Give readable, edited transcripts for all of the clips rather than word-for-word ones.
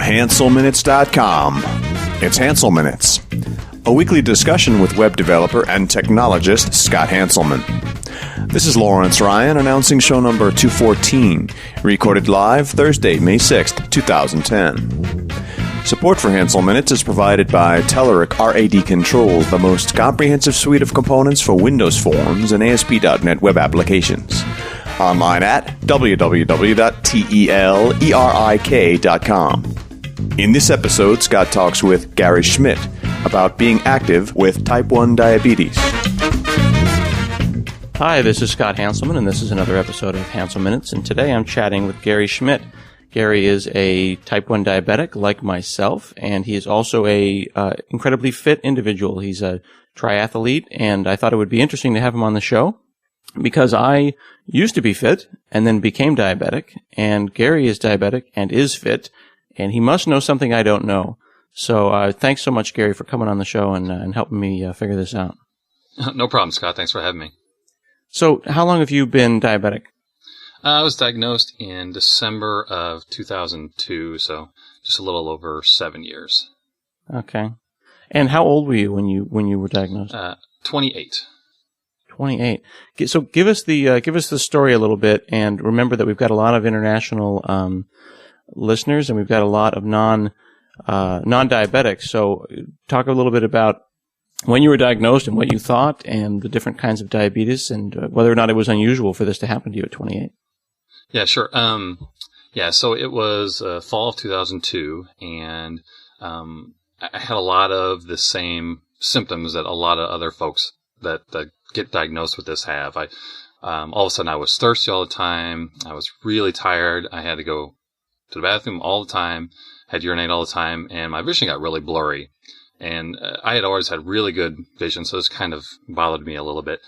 HanselMinutes.com. It's Hansel Minutes, a weekly discussion with web developer and technologist Scott Hanselman. This is Lawrence Ryan announcing show number 214, recorded live Thursday, May 6th, 2010. Support for Hansel Minutes is provided by Telerik RAD Controls, the most comprehensive suite of components for Windows Forms and ASP.NET web applications. Online at www.telerik.com. In this episode, Scott talks with Gary Schmidt about being active with type 1 diabetes. Hi, this is Scott Hanselman, and this is another episode of Hansel Minutes, and today I'm chatting with Gary Schmidt. Gary is a type 1 diabetic like myself, and he is also a incredibly fit individual. He's a triathlete, and I thought it would be interesting to have him on the show because I used to be fit and then became diabetic, and Gary is diabetic and is fit, and he must know something I don't know. So thanks so much, Gary, for coming on the show and helping me figure this out. No problem, Scott. Thanks for having me. So how long have you been diabetic? I was diagnosed in December of 2002, so just a little over 7 years. Okay. And how old were you when you were diagnosed? 28. 28. So give us the story a little bit, and remember that we've got a lot of international listeners, and we've got a lot of non-diabetics. So talk a little bit about when you were diagnosed and what you thought, and the different kinds of diabetes, and whether or not it was unusual for this to happen to you at 28. Yeah, sure. So it was fall of 2002, and I had a lot of the same symptoms that a lot of other folks that get diagnosed with this have. All of a sudden I was thirsty all the time. I was really tired. I had to go to the bathroom all the time, had to urinate all the time, and my vision got really blurry. And I had always had really good vision, so this kind of bothered me a little bit.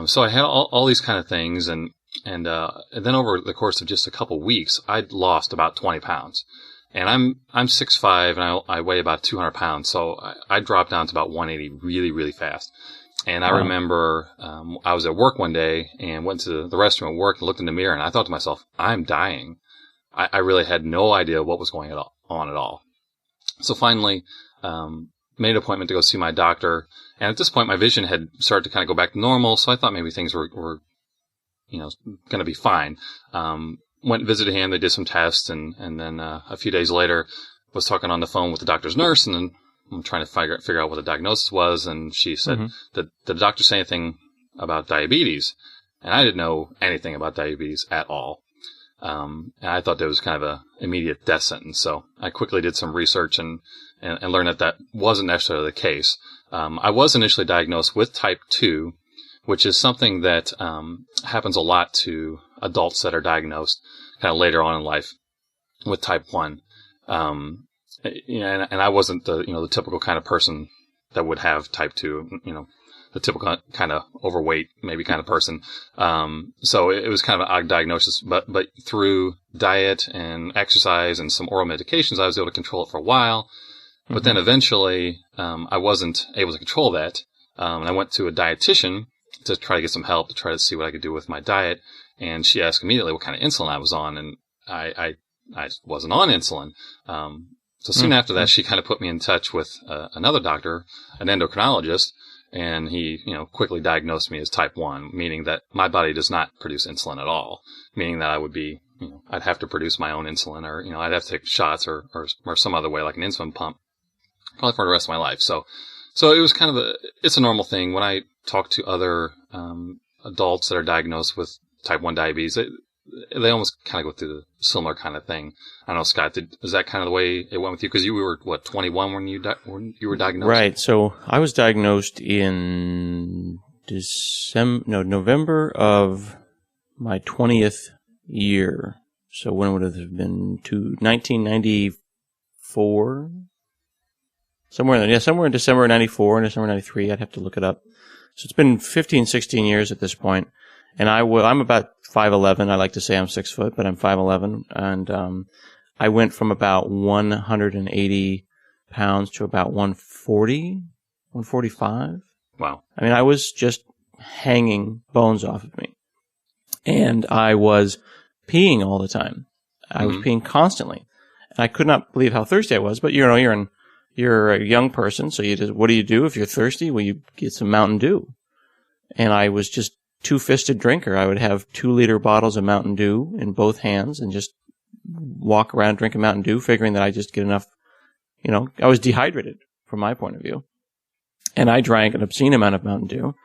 So I had all these kind of things, and then over the course of just a couple weeks, I'd lost about 20 pounds. And I'm 6'5", and I weigh about 200 pounds, so I dropped down to about 180 really, really fast. And I remember I was at work one day and went to the restroom at work and looked in the mirror, and I thought to myself, I'm dying. I really had no idea what was going on at all. So finally, made an appointment to go see my doctor, and at this point my vision had started to kind of go back to normal, so I thought maybe things were going to be fine. Went and visited him, they did some tests, and then a few days later was talking on the phone with the doctor's nurse, and then I'm trying to figure out what the diagnosis was, and she said, did the doctor say anything about diabetes? And I didn't know anything about diabetes at all. And I thought that was kind of a immediate death sentence, so I quickly did some research and learned that wasn't necessarily the case. I was initially diagnosed with type 2, which is something that happens a lot to adults that are diagnosed kind of later on in life with type 1. And I wasn't the typical kind of person that would have type 2, the typical kind of overweight, maybe kind of person. So it was kind of an odd diagnosis, but through diet and exercise and some oral medications, I was able to control it for a while. But then eventually, I wasn't able to control that. And I went to a dietitian to try to get some help, to try to see what I could do with my diet. And she asked immediately what kind of insulin I was on. And I wasn't on insulin. So soon after that, she kind of put me in touch with another doctor, an endocrinologist. And he, quickly diagnosed me as type 1, meaning that my body does not produce insulin at all, meaning that I would be, I'd have to produce my own insulin, or, I'd have to take shots or some other way, like an insulin pump, probably for the rest of my life. So it was kind of it's a normal thing. When I talk to other adults that are diagnosed with type 1 diabetes, they almost kind of go through the similar kind of thing. I don't know, Scott, is that kind of the way it went with you? Because you were, 21 when you were diagnosed? Right. So I was diagnosed in November of my 20th year. So when would it have been? 1994? Somewhere in December of 94 and December of 93. I'd have to look it up. So it's been 15, 16 years at this point. And I'm about 5'11". I like to say I'm 6 foot, but I'm 5'11". And I went from about 180 pounds to about 140, 145. Wow. I mean, I was just hanging bones off of me. And I was peeing all the time. I was peeing constantly. And I could not believe how thirsty I was. But you're a young person, so what do if you're thirsty? Well, you get some Mountain Dew. And I was just two-fisted drinker. I would have 2-liter bottles of Mountain Dew in both hands and just walk around drinking Mountain Dew, figuring that I just get enough. I was dehydrated from my point of view. And I drank an obscene amount of Mountain Dew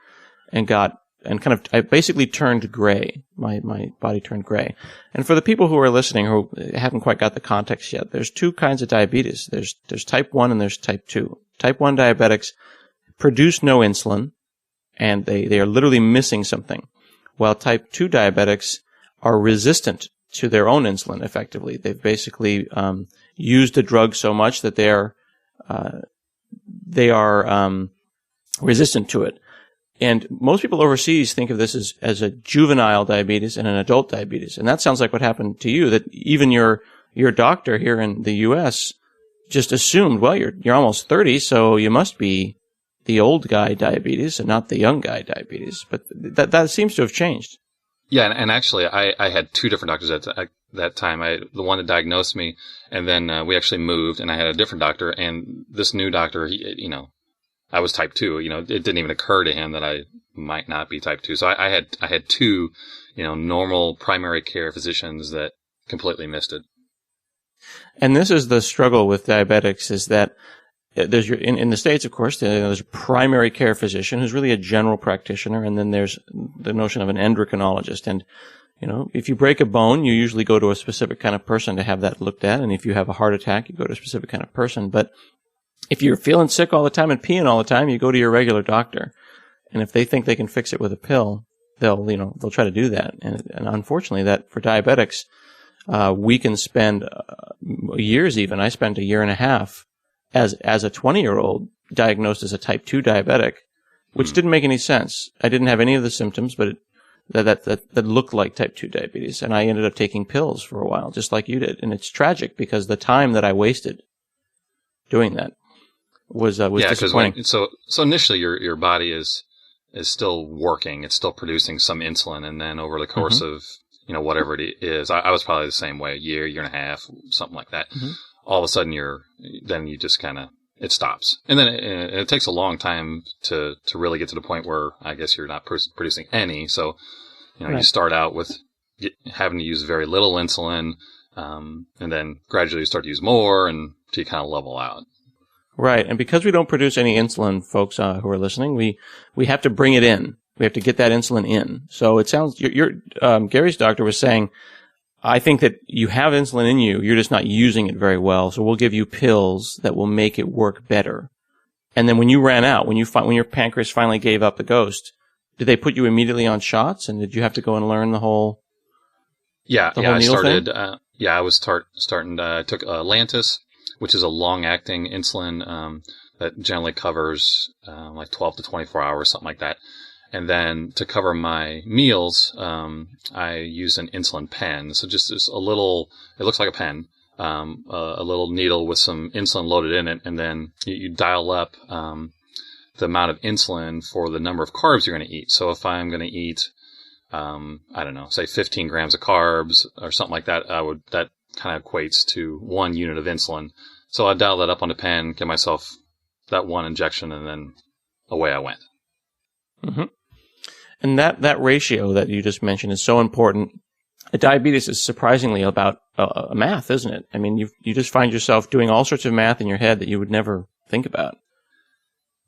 I basically turned gray. My body turned gray. And for the people who are listening who haven't quite got the context yet, there's two kinds of diabetes. There's type 1 and there's type 2. Type 1 diabetics produce no insulin, and they are literally missing something, while type 2 diabetics are resistant to their own insulin effectively. They've basically used the drug so much that they are resistant to it. And most people overseas think of this as a juvenile diabetes and an adult diabetes. And that sounds like what happened to you, that even your doctor here in the U.S. just assumed, well, you're almost 30, so you must be the old guy diabetes and not the young guy diabetes. But that seems to have changed. Yeah, and actually, I had two different doctors at that time. The one that diagnosed me, and then we actually moved, and I had a different doctor. And this new doctor, I was type 2. It didn't even occur to him that I might not be type 2. So I had two, normal primary care physicians that completely missed it. And this is the struggle with diabetics, is that there's in the States, of course, there's a primary care physician who's really a general practitioner, and then there's the notion of an endocrinologist. And, if you break a bone, you usually go to a specific kind of person to have that looked at. And if you have a heart attack, you go to a specific kind of person. But if you're feeling sick all the time and peeing all the time, you go to your regular doctor. And if they think they can fix it with a pill, they'll try to do that. And unfortunately, that for diabetics, we can spend years even. I spent a year and a half as a 20-year-old diagnosed as a type 2 diabetic, which didn't make any sense. I didn't have any of the symptoms, but that looked like type 2 diabetes. And I ended up taking pills for a while, just like you did. And it's tragic because the time that I wasted doing that was disappointing. So initially your body is still working. It's still producing some insulin. And then over the course of, whatever it is, I was probably the same way, a year and a half, something like that. Mm-hmm. All of a sudden you just kind of, it stops. And then it takes a long time to really get to the point where I guess you're not producing any. So, right. You start out with having to use very little insulin, and then gradually you start to use more until you kind of level out. Right. And because we don't produce any insulin, folks who are listening, we have to bring it in. We have to get that insulin in. So it sounds, Gary's doctor was saying, I think that you have insulin in you, you're just not using it very well. So we'll give you pills that will make it work better. And then when you ran out, when your pancreas finally gave up the ghost, did they put you immediately on shots? And did you have to go and learn the whole? I started. I was starting. I took Lantus, which is a long-acting insulin that generally covers like 12 to 24 hours, something like that. And then to cover my meals, I use an insulin pen. So just a little, it looks like a pen, a little needle with some insulin loaded in it. And then you dial up the amount of insulin for the number of carbs you're going to eat. So if I'm going to eat, I don't know, say 15 grams of carbs or something like that, that kind of equates to 1 unit of insulin. So I dial that up on the pen, give myself that one injection, and then away I went. Mm-hmm. And that ratio that you just mentioned is so important. Diabetes is surprisingly about math, isn't it? I mean, you just find yourself doing all sorts of math in your head that you would never think about.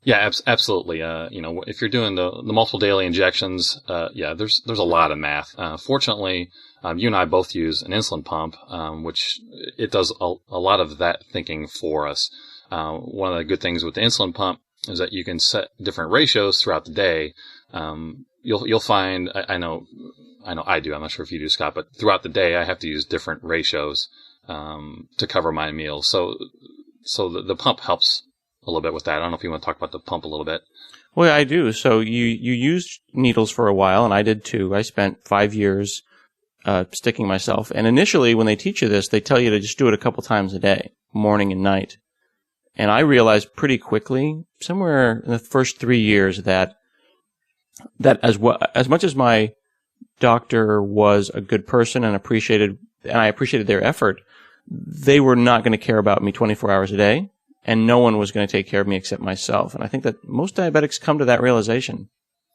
Yeah, absolutely. If you're doing the multiple daily injections, there's a lot of math. Fortunately, you and I both use an insulin pump, which it does a lot of that thinking for us. One of the good things with the insulin pump is that you can set different ratios throughout the day. You'll find, I know I do, I'm not sure if you do, Scott, but throughout the day I have to use different ratios, to cover my meals. So the pump helps a little bit with that. I don't know if you want to talk about the pump a little bit. Well, I do. So you used needles for a while, and I did too. I spent 5 years, sticking myself. And initially when they teach you this, they tell you to just do it a couple times a day, morning and night. And I realized pretty quickly, somewhere in the first 3 years, that as much as my doctor was a good person and I appreciated their effort, they were not going to care about me 24 hours a day, and no one was going to take care of me except myself. And I think that most diabetics come to that realization.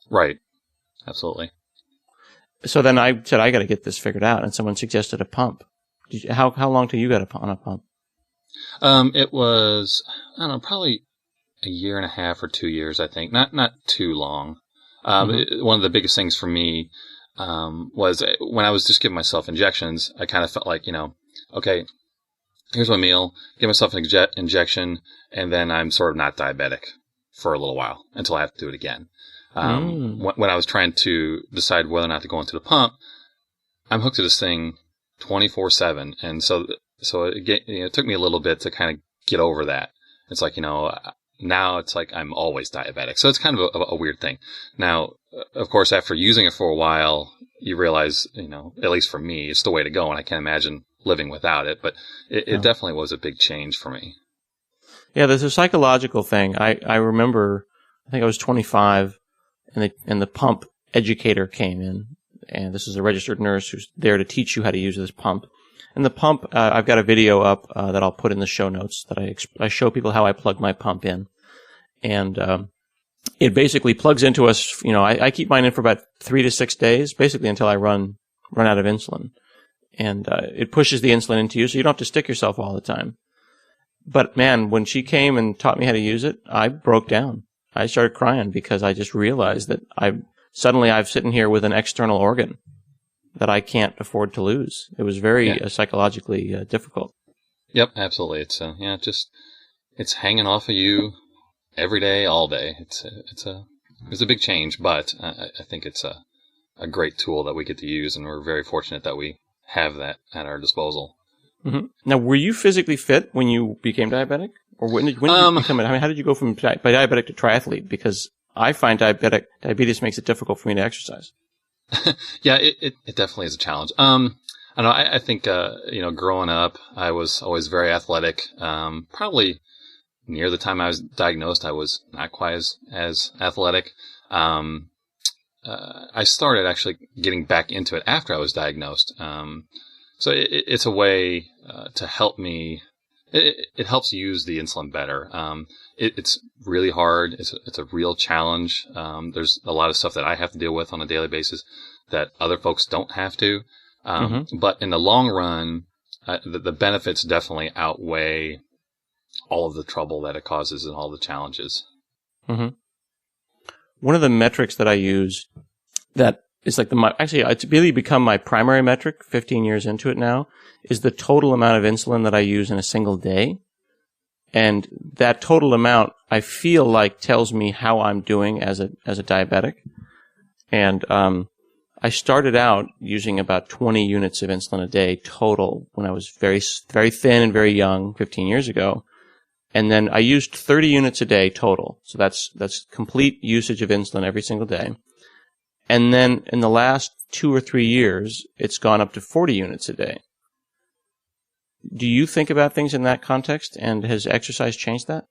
Right. Absolutely. So then I said, I got to get this figured out, and someone suggested a pump. How long till you got on a pump? It was, I don't know, probably a year and a half or 2 years, I think. Not too long. One of the biggest things for me was when I was just giving myself injections, I kind of felt like, okay, here's my meal, give myself an injection, and then I'm sort of not diabetic for a little while until I have to do it again. When I was trying to decide whether or not to go into the pump, I'm hooked to this thing 24/7. And so it took me a little bit to kind of get over that. It's like, now it's like I'm always diabetic. So it's kind of a weird thing. Now, of course, after using it for a while, you realize, at least for me, it's the way to go. And I can't imagine living without it. But it definitely was a big change for me. Yeah, there's a psychological thing. I remember, I think I was 25, and the pump educator came in. And this is a registered nurse who's there to teach you how to use this pump. And the pump, I've got a video up that I'll put in the show notes that I show people how I plug my pump in. And it basically plugs into us. I keep mine in for about 3 to 6 days, basically until I run out of insulin. And it pushes the insulin into you, so you don't have to stick yourself all the time. But man, when she came and taught me how to use it, I broke down. I started crying because I just realized that suddenly I'm sitting here with an external organ that I can't afford to lose. It was very psychologically difficult. Yep, absolutely. It's it's hanging off of you every day, all day. It's a big change, but I think it's a great tool that we get to use, and we're very fortunate that we have that at our disposal. Mm-hmm. Now, were you physically fit when you became diabetic, or when did you become it? I mean, how did you go from diabetic to triathlete? Because I find diabetes makes it difficult for me to exercise. Yeah, it definitely is a challenge. I think, growing up, I was always very athletic. Probably near the time I was diagnosed, I was not quite as athletic. I started actually getting back into it after I was diagnosed. So it's a way to help me. It helps use the insulin better. It's really hard. It's a real challenge. There's a lot of stuff that I have to deal with on a daily basis that other folks don't have to. But in the long run, the benefits definitely outweigh all of the trouble that it causes and all the challenges. Mm-hmm. One of the metrics that I use that is like it's really become my primary metric 15 years into it now is the total amount of insulin that I use in a single day. And that total amount, I feel like, tells me how I'm doing as a diabetic. And I started out using about 20 units of insulin a day total when I was very, very thin and very young 15 years ago. And then I used 30 units a day total. So that's complete usage of insulin every single day. And then in the last 2 or 3 years, it's gone up to 40 units a day. Do you think about things in that context, and has exercise changed that?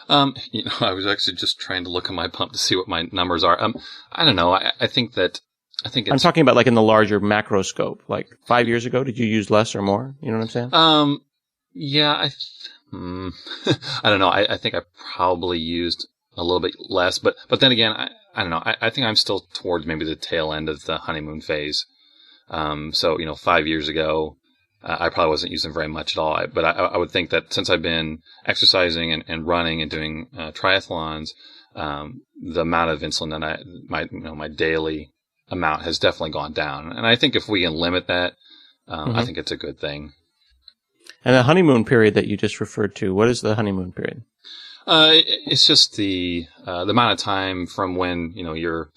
I was actually just trying to look at my pump to see what my numbers are. I don't know. I think it's... I'm talking about like in the larger macro scope. Like 5 years ago, did you use less or more? You know what I'm saying? Yeah, I don't know. I think I probably used a little bit less, but then again, I don't know. I think I'm still towards maybe the tail end of the honeymoon phase. So 5 years ago, I probably wasn't using very much at all. But I would think that since I've been exercising and running and doing triathlons, the amount of insulin that my daily amount has definitely gone down. And I think if we can limit that, I think it's a good thing. And the honeymoon period that you just referred to, what is the honeymoon period? It's just the amount of time from when, your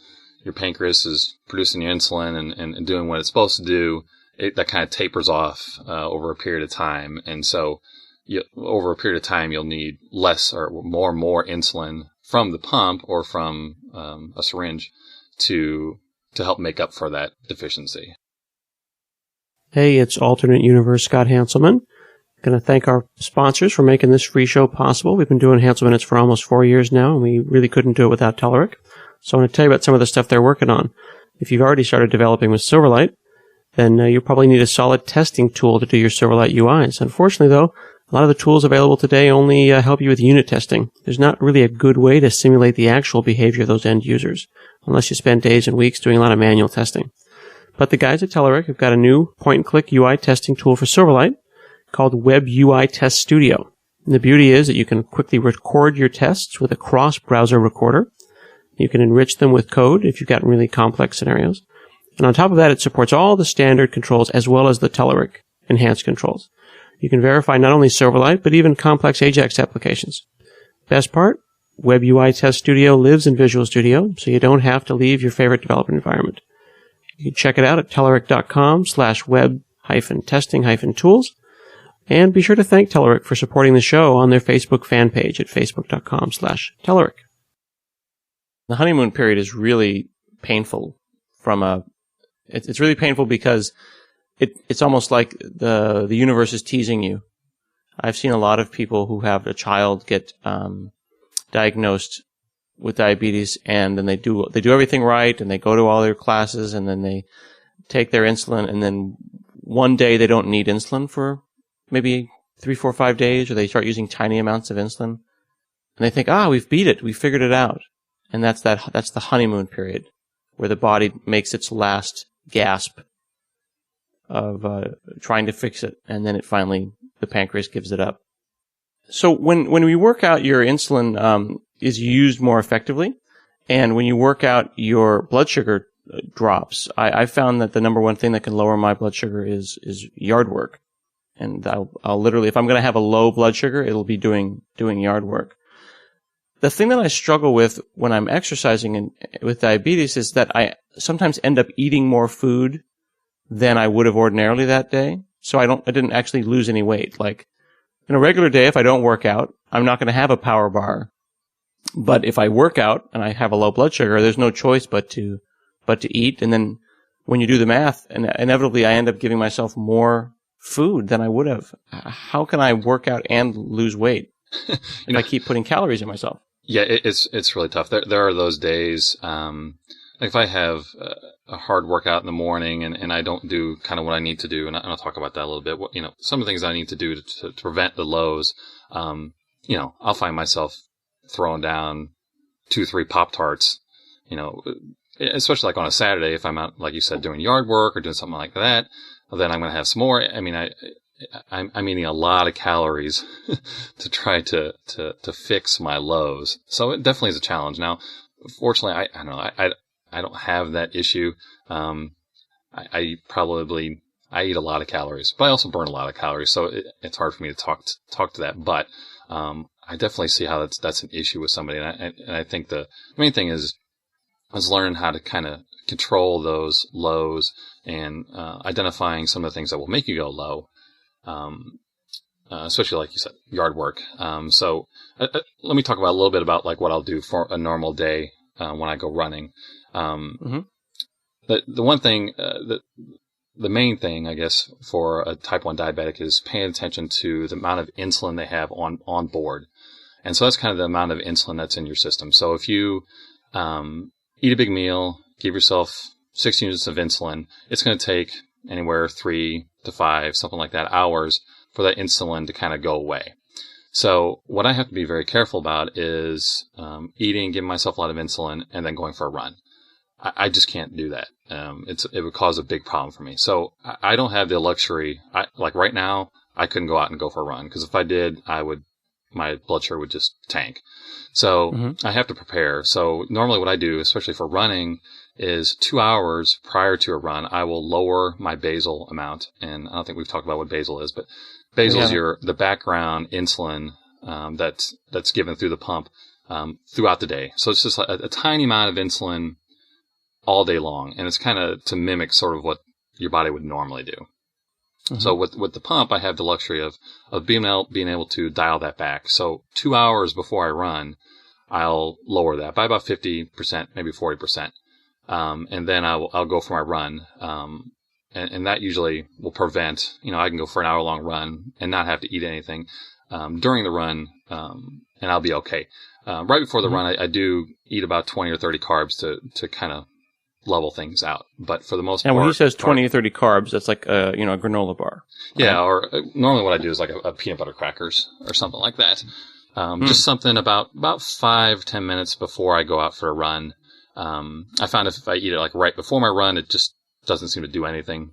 pancreas is producing your insulin and doing what it's supposed to do. That kind of tapers off over a period of time. And so over a period of time, you'll need less or more insulin from the pump or from a syringe to help make up for that deficiency. Hey, it's Alternate Universe Scott Hanselman. Going to thank our sponsors for making this free show possible. We've been doing Hansel Minutes for almost 4 years now, and we really couldn't do it without Telerik. So I want to tell you about some of the stuff they're working on. If you've already started developing with Silverlight, then you'll probably need a solid testing tool to do your Silverlight UIs. Unfortunately, though, a lot of the tools available today only help you with unit testing. There's not really a good way to simulate the actual behavior of those end users, unless you spend days and weeks doing a lot of manual testing. But the guys at Telerik have got a new point-and-click UI testing tool for Silverlight called Web UI Test Studio. And the beauty is that you can quickly record your tests with a cross-browser recorder. You can enrich them with code if you've got really complex scenarios. And on top of that, it supports all the standard controls as well as the Telerik enhanced controls. You can verify not only Silverlight, but even complex Ajax applications. Best part, Web UI Test Studio lives in Visual Studio, so you don't have to leave your favorite development environment. You can check it out at telerik.com/web-testing-tools. And be sure to thank Telerik for supporting the show on their Facebook fan page at facebook.com/Telerik. The honeymoon period is really painful it's really painful because it's almost like the universe is teasing you. I've seen a lot of people who have a child get diagnosed with diabetes, and then they do everything right, and they go to all their classes, and then they take their insulin, and then one day they don't need insulin for maybe 3, 4, 5 days, or they start using tiny amounts of insulin, and they think, we've beat it, we figured it out, and that's the honeymoon period, where the body makes its last gasp of trying to fix it, and then the pancreas gives it up. So when we work out, your insulin is used more effectively, and when you work out, your blood sugar drops. I found that the number one thing that can lower my blood sugar is yard work, and I'll literally, if I'm going to have a low blood sugar, it'll be doing yard work. The thing that I struggle with when I'm exercising with diabetes is that I sometimes end up eating more food than I would have ordinarily that day. So I didn't actually lose any weight. Like in a regular day, if I don't work out, I'm not going to have a power bar. But if I work out and I have a low blood sugar, there's no choice but to eat. And then when you do the math, and inevitably I end up giving myself more food than I would have. How can I work out and lose weight if I keep putting calories in myself? Yeah, it's really tough. There are those days, like if I have a hard workout in the morning and I don't do kind of what I need to do, and I'll talk about that a little bit. Some of the things I need to do to prevent the lows, I'll find myself throwing down 2, 3 Pop-Tarts, especially like on a Saturday, if I'm out, like you said, doing yard work or doing something like that, then I'm going to have some more. I mean, I'm eating a lot of calories to try to fix my lows. So it definitely is a challenge. Now, fortunately, I don't have that issue. I eat a lot of calories, but I also burn a lot of calories. So it's hard for me to talk to that. But, I definitely see how that's an issue with somebody. And I think the main thing is learning how to kind of control those lows and, identifying some of the things that will make you go low. Especially like you said, yard work. So let me talk about a little bit about like what I'll do for a normal day, when I go running. The one thing, the main thing, I guess, for a type 1 diabetic is paying attention to the amount of insulin they have on board. And so that's kind of the amount of insulin that's in your system. So if you, eat a big meal, give yourself 6 units of insulin, it's going to take anywhere 3 to 5, something like that, hours for that insulin to kind of go away. So what I have to be very careful about is eating, giving myself a lot of insulin, and then going for a run. I just can't do that. It would cause a big problem for me. So I don't have the luxury. Like right now, I couldn't go out and go for a run, because if I did, my blood sugar would just tank. So I have to prepare. So normally what I do, especially for running, is 2 hours prior to a run, I will lower my basal amount. And I don't think we've talked about what basal is, but basal is the background insulin that's given through the pump throughout the day. So it's just a tiny amount of insulin all day long, and it's kind of to mimic sort of what your body would normally do. So with the pump, I have the luxury of being able to dial that back. So 2 hours before I run, I'll lower that by about 50%, maybe 40%. And then I'll go for my run. And that usually will prevent, I can go for an hour-long run and not have to eat anything during the run, and I'll be okay. Right before the run, I do eat about 20 or 30 carbs to kind of level things out. But for the most And part, when he says 20 or 30 carbs, that's like a granola bar. Yeah, or normally what I do is like a peanut butter crackers or something like that. Just something about 5-10 minutes before I go out for a run. I found if I eat it like right before my run, it just doesn't seem to do anything.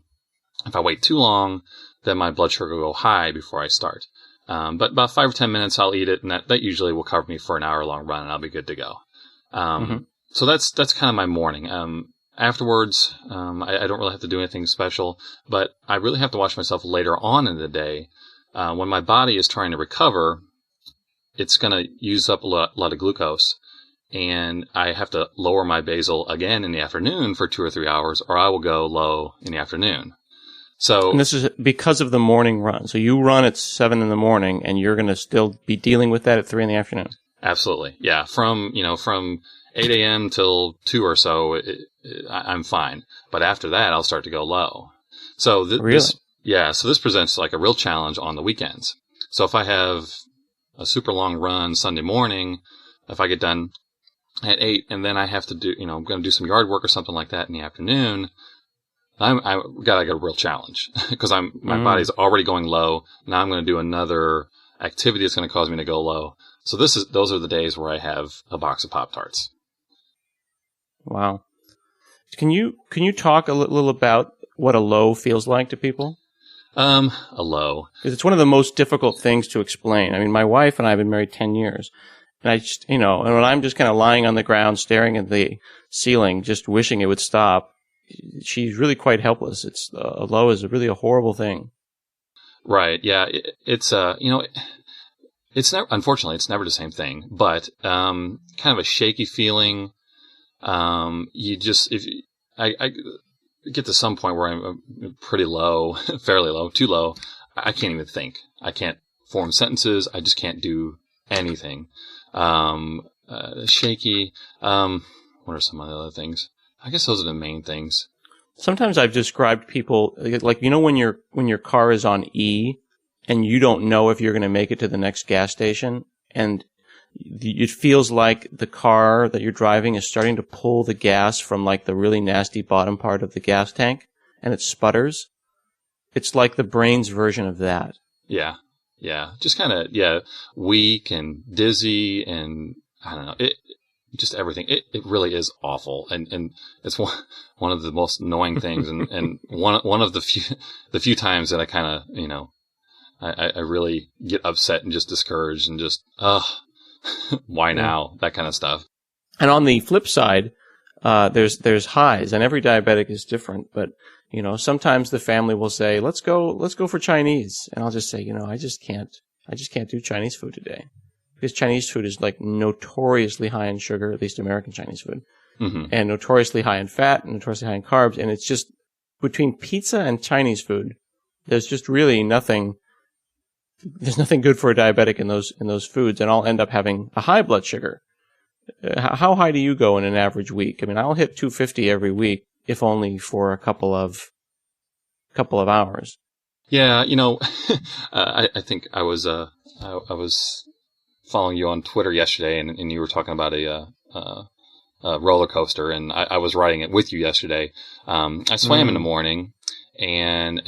If I wait too long, then my blood sugar will go high before I start. But about 5 or 10 minutes, I'll eat it, and that usually will cover me for an hour-long run, and I'll be good to go. So that's kind of my morning. Afterwards, I don't really have to do anything special, but I really have to watch myself later on in the day. When my body is trying to recover, it's going to use up a lot of glucose, and I have to lower my basal again in the afternoon for 2 or 3 hours, or I will go low in the afternoon. So, and this is because of the morning run. So you run at 7 in the morning, and you're going to still be dealing with that at 3 in the afternoon. Absolutely, yeah. From 8 a.m. till 2 or so, I'm fine. But after that, I'll start to go low. So really? This presents like a real challenge on the weekends. So if I have a super long run Sunday morning, if I get done at 8 and then I have to do, I'm going to do some yard work or something like that in the afternoon, I got a real challenge because my body's already going low. Now I'm going to do another activity that's going to cause me to go low. So those are the days where I have a box of Pop-Tarts. Wow. Can you talk a little about what a low feels like to people? A low. Because it's one of the most difficult things to explain. I mean, my wife and I have been married 10 years. And I just, and when I'm just kind of lying on the ground, staring at the ceiling, just wishing it would stop, she's really quite helpless. It's, a low is really a horrible thing. Right. Yeah. It's it's never, unfortunately, it's never the same thing, but, kind of a shaky feeling. I get to some point where I'm pretty low, fairly low, too low. I can't even think. I can't form sentences. I just can't do anything. Shaky. What are some of the other things? I guess those are the main things. Sometimes I've described people like, when your car is on E and you don't know if you're going to make it to the next gas station, and it feels like the car that you're driving is starting to pull the gas from like the really nasty bottom part of the gas tank, and it sputters. It's like the brain's version of that. Yeah. Yeah. Just kind of, weak and dizzy, and I don't know. Just everything. It really is awful. And it's one of the most annoying things. And one of the few times that I kind of, I really get upset and just discouraged and just, why now? That kind of stuff. And on the flip side, there's highs, and every diabetic is different, but sometimes the family will say, let's go for Chinese. And I'll just say, I just can't do Chinese food today. Because Chinese food is like notoriously high in sugar, at least American Chinese food, and notoriously high in fat and notoriously high in carbs. And it's just between pizza and Chinese food, there's just really nothing. There's nothing good for a diabetic in those foods, and I'll end up having a high blood sugar. How high do you go in an average week? I mean, I'll hit 250 every week, if only for a couple of hours. Yeah, I think I was following you on Twitter yesterday, and you were talking about a roller coaster, and I was riding it with you yesterday. I swam in the morning and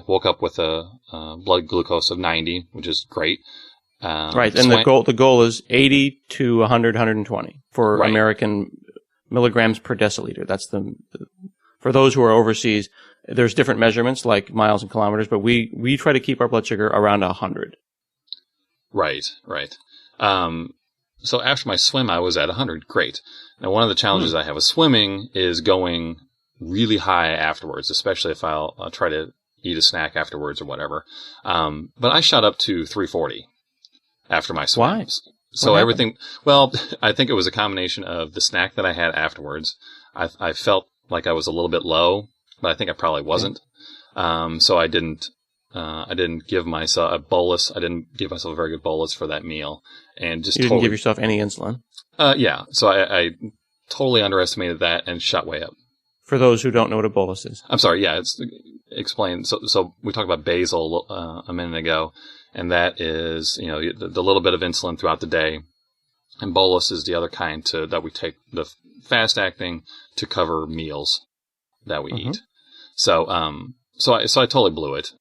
woke up with a blood glucose of 90, which is great. Right, and the goal is 80 to 100, 120 for American milligrams per deciliter. That's for those who are overseas. There's different measurements like miles and kilometers, but we try to keep our blood sugar around 100. Right. So after my swim, I was at 100. Great. Now, one of the challenges I have with swimming is going really high afterwards, especially if I'll try to eat a snack afterwards or whatever. But I shot up to 340 after my swims. Why? So everything, well, I think it was a combination of the snack that I had afterwards. I felt like I was a little bit low, but I think I probably wasn't. So I didn't give myself a bolus. I didn't give myself a very good bolus for that meal, and just you didn't give yourself any insulin. Yeah. So I totally underestimated that and shot way up. For those who don't know what a bolus is, I'm sorry. Yeah, it's explain. So we talked about basal a minute ago, and that is the little bit of insulin throughout the day. And bolus is the other kind that we take the fast acting to cover meals that we eat. So I totally blew it.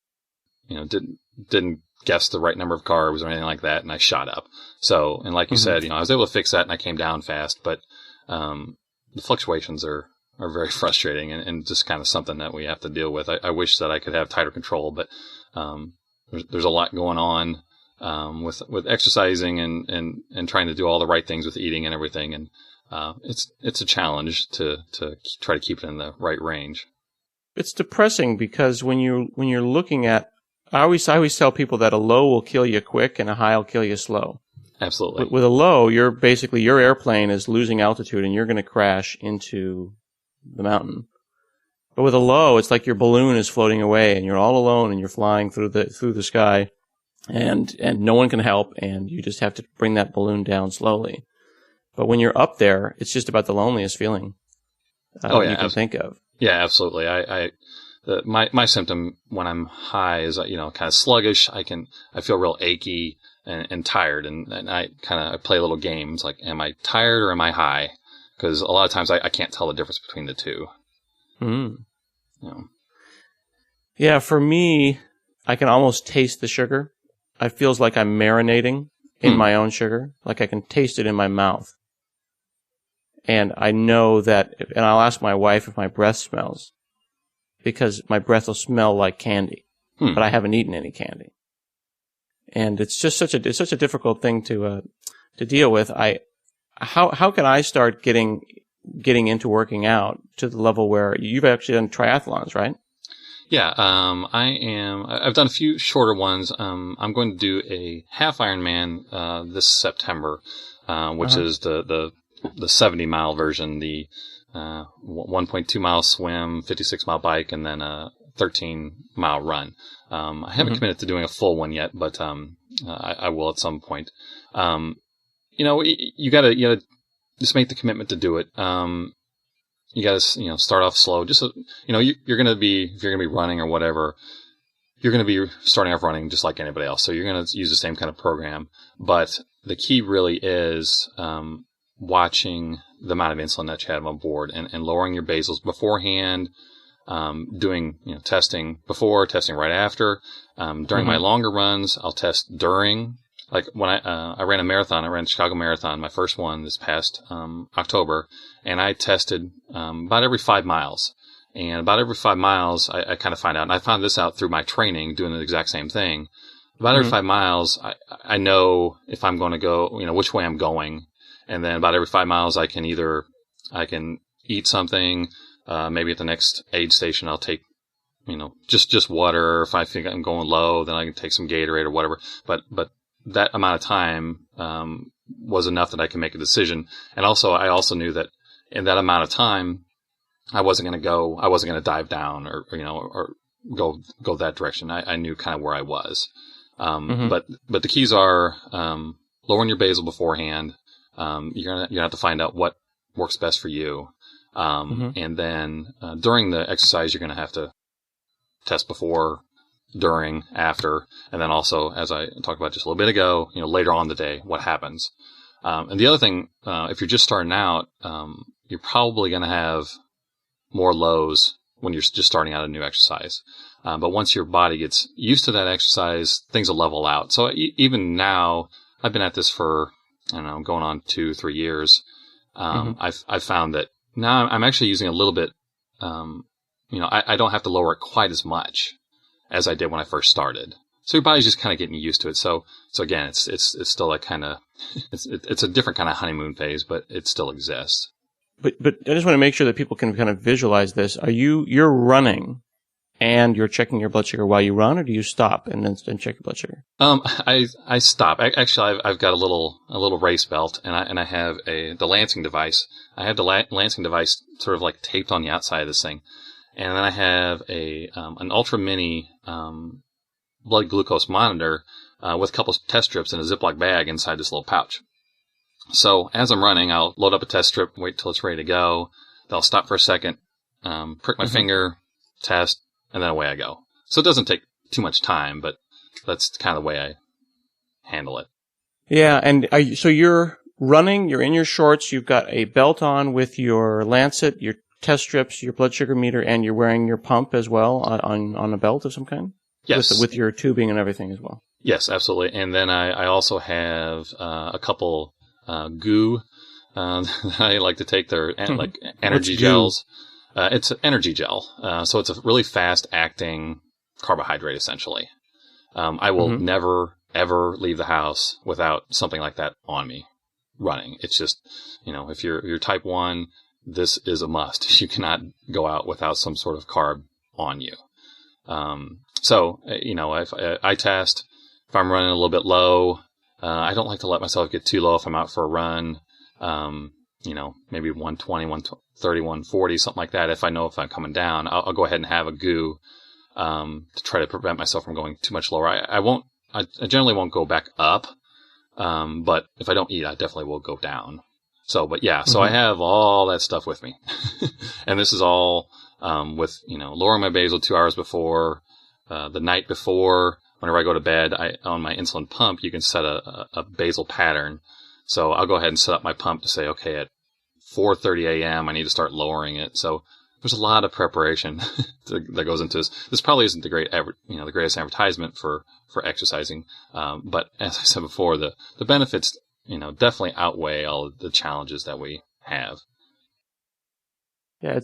Didn't guess the right number of carbs or anything like that, and I shot up. So, and like you said, I was able to fix that and I came down fast, but the fluctuations are very frustrating and just kind of something that we have to deal with. I wish that I could have tighter control, but there's a lot going on with exercising and trying to do all the right things with eating and everything, and it's a challenge to try to keep it in the right range. It's depressing because when you're looking at, I always tell people that a low will kill you quick and a high will kill you slow. Absolutely. With a low, you're basically, your airplane is losing altitude and you're going to crash into the mountain. But with a low, it's like your balloon is floating away and you're all alone and you're flying through the sky and no one can help and you just have to bring that balloon down slowly. But when you're up there, it's just about the loneliest feeling you can think of. Yeah, absolutely. My symptom when I'm high is, kind of sluggish. I feel real achy and tired, and I play little games like, am I tired or am I high? Because a lot of times I can't tell the difference between the two. Yeah, for me, I can almost taste the sugar. It feels like I'm marinating in my own sugar, like I can taste it in my mouth. And I know that, and I'll ask my wife if my breath smells, because my breath will smell like candy, but I haven't eaten any candy. And it's just such a difficult thing to deal with. How can I start getting into working out to the level where you've actually done triathlons, right? Yeah, I've done a few shorter ones. I'm going to do a half Ironman this September, which is the 70-mile version, the 1.2 mile swim, 56-mile bike, and then a 13-mile run. I haven't committed to doing a full one yet, but I will at some point. You gotta just make the commitment to do it. You gotta start off slow. Just you're gonna be, if you're gonna be running or whatever, you're gonna be starting off running just like anybody else. So you're gonna use the same kind of program. But the key really is watching the amount of insulin that you have on board and lowering your basals beforehand, doing testing before, testing right after. During my longer runs, I'll test during. Like when I ran a marathon, I ran the Chicago Marathon, my first one this past October, and I tested about every 5 miles. And about every 5 miles, I kind of find out, and I found this out through my training, doing the exact same thing. About every 5 miles, I know if I'm going to go, which way I'm going. And then about every 5 miles, I can eat something. Maybe at the next aid station, I'll take, just water. If I think I'm going low, then I can take some Gatorade or whatever. But that amount of time was enough that I can make a decision. And also, I also knew that in that amount of time, I wasn't going to dive down or go that direction. I knew kind of where I was. But the keys are lowering your basal beforehand. You're gonna have to find out what works best for you. And then during the exercise, you're gonna have to test before, during, after, and then also, as I talked about just a little bit ago, later on in the day, what happens. And the other thing, if you're just starting out, you're probably going to have more lows when you're just starting out a new exercise. But once your body gets used to that exercise, things will level out. So even now, I've been at this for, going on 2-3 years. I've found that now I'm actually using a little bit, I don't have to lower it quite as much as I did when I first started. So your body's just kind of getting used to it. So again, it's still a kind of, it's a different kind of honeymoon phase, but it still exists. But I just want to make sure that people can kind of visualize this. You're running and you're checking your blood sugar while you run, or do you stop and then check your blood sugar? I stop. Actually, I've got a little race belt, and I have the Lansing device. I have the Lansing device sort of like taped on the outside of this thing. And then I have an ultra mini blood glucose monitor with a couple of test strips in a Ziploc bag inside this little pouch. So as I'm running, I'll load up a test strip, wait till it's ready to go. Then I'll stop for a second, prick my finger, test, and then away I go. So it doesn't take too much time, but that's kind of the way I handle it. Yeah, and so you're running, you're in your shorts, you've got a belt on with your lancet, your test strips, your blood sugar meter, and you're wearing your pump as well on a belt of some kind? Yes. With your tubing and everything as well? Yes, absolutely. And then I also have a couple goo that I like to take. They're like energy gels. It's an energy gel. So it's a really fast-acting carbohydrate, essentially. I will never, ever leave the house without something like that on me running. It's just, if you're type 1, this is a must. You cannot go out without some sort of carb on you. So, if I test, if I'm running a little bit low, I don't like to let myself get too low if I'm out for a run. Maybe 120, 130, 140, something like that. If I'm coming down, I'll go ahead and have a goo, to try to prevent myself from going too much lower. I generally won't go back up. But if I don't eat, I definitely will go down. So I have all that stuff with me. And this is all, with, lowering my basal 2 hours before, the night before, whenever I go to bed, on my insulin pump, you can set a basal pattern. So I'll go ahead and set up my pump to say, okay, at 4:30 a.m., I need to start lowering it. So there's a lot of preparation that goes into this. This probably isn't the greatest advertisement for exercising. But as I said before, the benefits, definitely outweigh all of the challenges that we have. Yeah,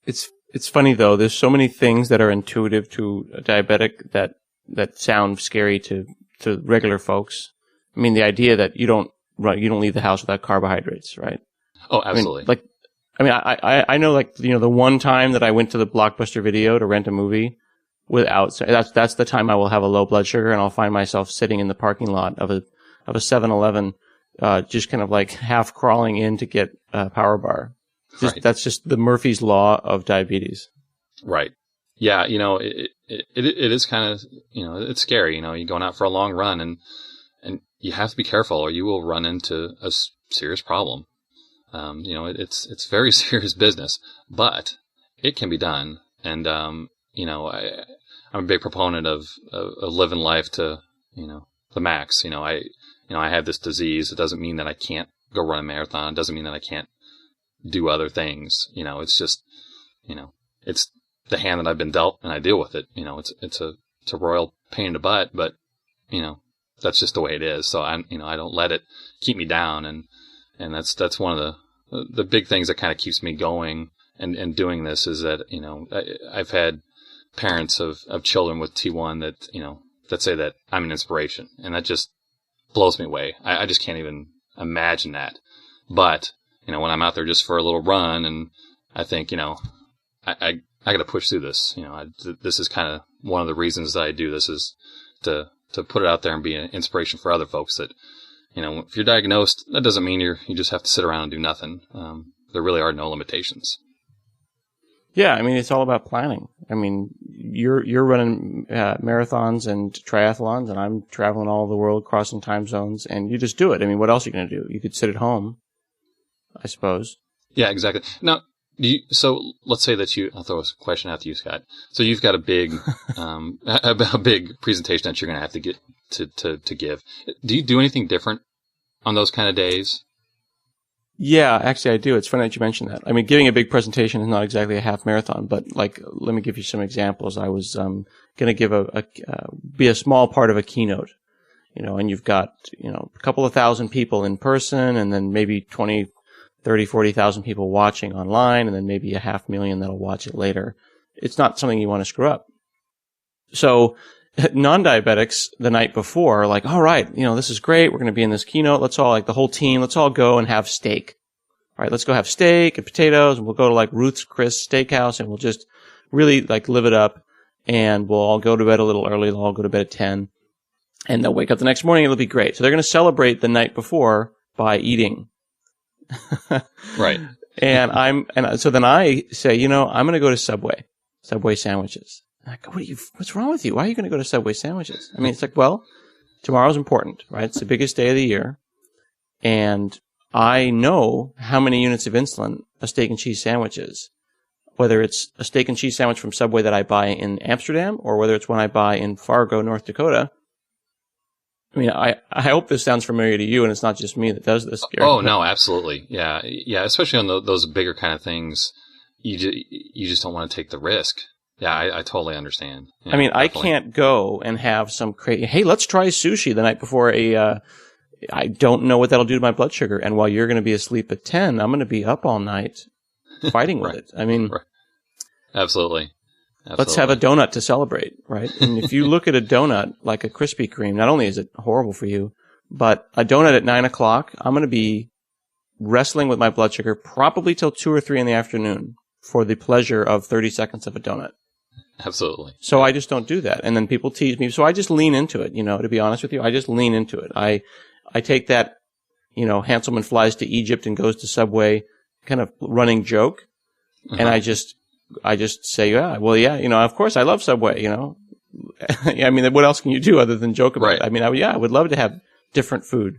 it's funny though. There's so many things that are intuitive to a diabetic that sound scary to regular folks. I mean, the idea that you don't leave the house without carbohydrates, right? Oh, absolutely. I know, the one time that I went to the Blockbuster Video to rent a movie that's the time I will have a low blood sugar, and I'll find myself sitting in the parking lot of a 7-Eleven, just kind of like half crawling in to get a power bar. Right. That's just the Murphy's Law of diabetes. Right. Yeah. It is kind of, it's scary. You're going out for a long run and you have to be careful or you will run into a serious problem. It's very serious business, but it can be done. And, I'm a big proponent of living life to, the max. I have this disease. It doesn't mean that I can't go run a marathon. It doesn't mean that I can't do other things. It's just, it's the hand that I've been dealt and I deal with it. It's a royal pain in the butt, but, that's just the way it is. So I don't let it keep me down. And that's one of the big things that kind of keeps me going and doing this is that, I've had parents of children with T1 that say that I'm an inspiration, and that just blows me away. I just can't even imagine that. But, when I'm out there just for a little run and I think, I got to push through this. This is kind of one of the reasons that I do this is to put it out there and be an inspiration for other folks that, if you're diagnosed, that doesn't mean you just have to sit around and do nothing. There really are no limitations. Yeah, I mean, it's all about planning. I mean, you're running marathons and triathlons, and I'm traveling all over the world, crossing time zones, and you just do it. I mean, what else are you going to do? You could sit at home, I suppose. Yeah, exactly. Now, so let's say that I'll throw a question out to you, Scott. So you've got a big, a big presentation that you're going to have to get to give. Do you do anything different on those kind of days? Yeah, actually I do. It's funny that you mentioned that. I mean, giving a big presentation is not exactly a half marathon, but let me give you some examples. I was, going to give be a small part of a keynote, and you've got, a couple of thousand people in person and then maybe 20, 30, 40,000 people watching online, and then maybe 500,000 that'll watch it later. It's not something you want to screw up. So non-diabetics the night before are like, all right, this is great. We're going to be in this keynote. Let's all, the whole team, let's all go and have steak. All right, let's go have steak and potatoes, and we'll go to Ruth's Chris Steakhouse, and we'll just really live it up, and we'll all go to bed a little early. They'll all go to bed at 10, and they'll wake up the next morning. It'll be great. So they're going to celebrate the night before by eating. Right. So then I say, I'm going to go to Subway sandwiches. And I go, what's wrong with you? Why are you going to go to Subway sandwiches? I mean, it's well, tomorrow's important, right? It's the biggest day of the year. And I know how many units of insulin a steak and cheese sandwich is, whether it's a steak and cheese sandwich from Subway that I buy in Amsterdam or whether it's one I buy in Fargo, North Dakota. I mean, I hope this sounds familiar to you, and it's not just me that does this, Gary. Oh, no, absolutely. Yeah. Yeah. Especially on those bigger kind of things, you just don't want to take the risk. Yeah. I totally understand. Yeah, I mean, definitely. I can't go and have some crazy, hey, let's try sushi the night before I don't know what that'll do to my blood sugar. And while you're going to be asleep at 10, I'm going to be up all night fighting with Right. it. I mean, Right. Absolutely. Let's have a donut to celebrate, right? And if you look at a donut like a Krispy Kreme, not only is it horrible for you, but a donut at 9 o'clock, I'm going to be wrestling with my blood sugar probably till 2 or 3 in the afternoon for the pleasure of 30 seconds of a donut. Absolutely. So I just don't do that. And then people tease me. So I just lean into it, to be honest with you. I just lean into it. I take that, Hanselman flies to Egypt and goes to Subway kind of running joke. And I just say, of course I love Subway, I mean, what else can you do other than joke about it? I mean, I would love to have different food.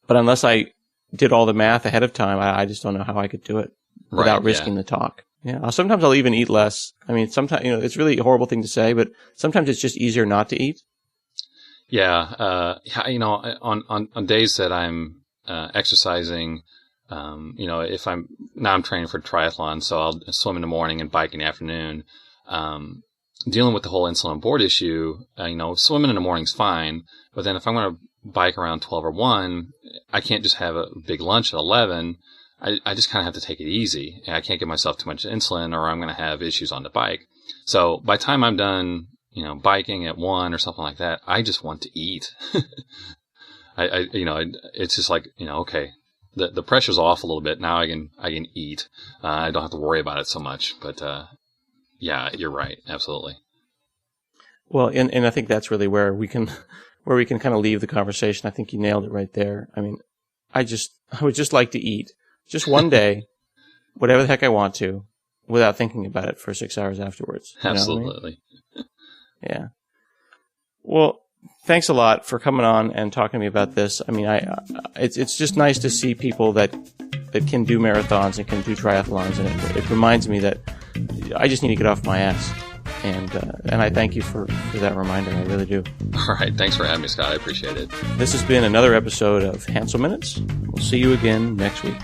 But unless I did all the math ahead of time, I just don't know how I could do it without risking the talk. Yeah. Sometimes I'll even eat less. I mean, sometimes, it's really a horrible thing to say, but sometimes it's just easier not to eat. Yeah. On days that I'm exercising, if I'm training for triathlon, so I'll swim in the morning and bike in the afternoon. Dealing with the whole insulin on board issue, swimming in the morning's fine, but then if I'm going to bike around 12 or 1, I can't just have a big lunch at 11. I just kind of have to take it easy. I can't give myself too much insulin or I'm going to have issues on the bike. So by the time I'm done, biking at 1 or something like that, I just want to eat. It's just like, okay. The pressure's off a little bit. Now I can eat. I don't have to worry about it so much. But, yeah, you're right. Absolutely. Well, and I think that's really where we can kind of leave the conversation. I think you nailed it right there. I mean, I would just like to eat just one day, whatever the heck I want to, without thinking about it for 6 hours afterwards. Absolutely. I mean? Yeah. Well, thanks a lot for coming on and talking to me about this. I mean, it's just nice to see people that can do marathons and can do triathlons, and it reminds me that I just need to get off my ass. And I thank you for that reminder. I really do. All right. Thanks for having me, Scott. I appreciate it. This has been another episode of Hansel Minutes. We'll see you again next week.